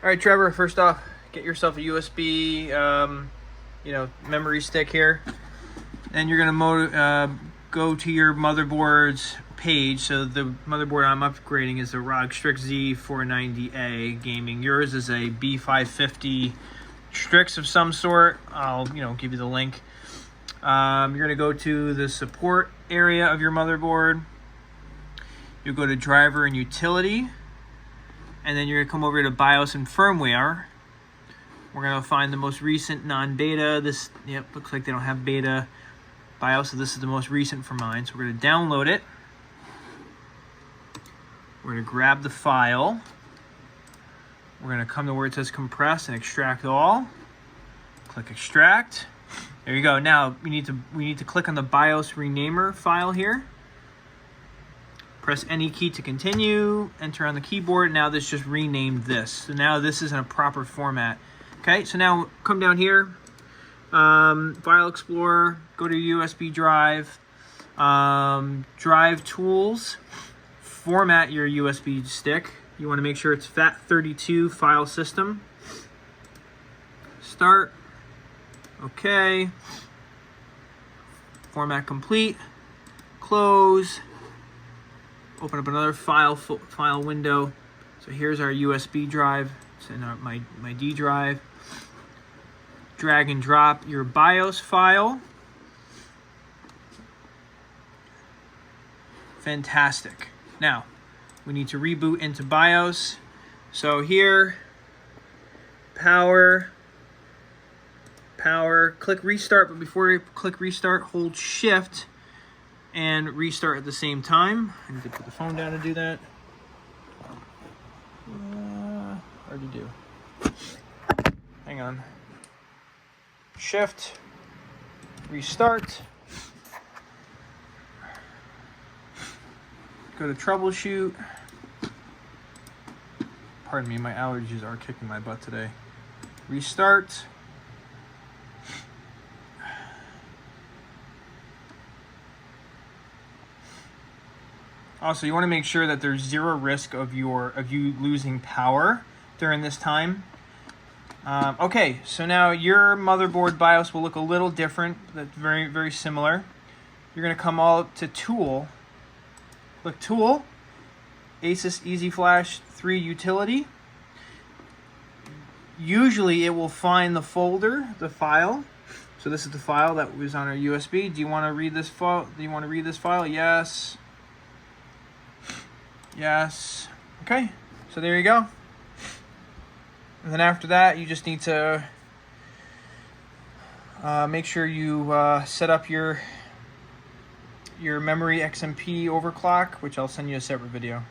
All right, Trevor, first off, get yourself a USB, memory stick here. Then you're gonna go to your motherboard's page. So the motherboard I'm upgrading is the Asus Strix Z490A gaming. Yours is a B550 Strix of some sort. I'll, give you the link. You're gonna go to the support area of your motherboard. You go to driver and utility. And then you're gonna come over to BIOS and firmware. We're gonna find the most recent non-beta. This, looks like they don't have beta BIOS, so this is the most recent for mine. So we're gonna download it. We're gonna grab the file. We're gonna come to where it says compress and extract all. Click extract. There you go. Now we need to click on the BIOS renamer file here. Press any key to continue, enter on the keyboard. Now this just renamed this. So now this is in a proper format. Okay, so now come down here, File Explorer, go to USB drive, drive tools, format your USB stick. You wanna make sure it's FAT32 file system. Start, okay. Format complete, close. Open up another file window. So here's our USB drive. It's in my D drive. Drag and drop your BIOS file. Fantastic. Now, we need to reboot into BIOS. So here, power, click restart, but before you click restart, hold shift and restart at the same time. I need to put the phone down to do that. Hard to do. Hang on. Shift, restart. Go to troubleshoot. Pardon me, my allergies are kicking my butt today. Restart. Also, you want to make sure that there's zero risk of you losing power during this time. Okay, so now your motherboard BIOS will look a little different. That's very, very similar. You're going to come all to Tool. Click Tool, Asus EZ Flash 3 Utility. Usually it will find the folder, the file. So this is the file that was on our USB. Do you want to read this file? Yes. Yes. Okay, so there you go. And then after that, you just need to make sure you set up your memory XMP overclock, which I'll send you a separate video.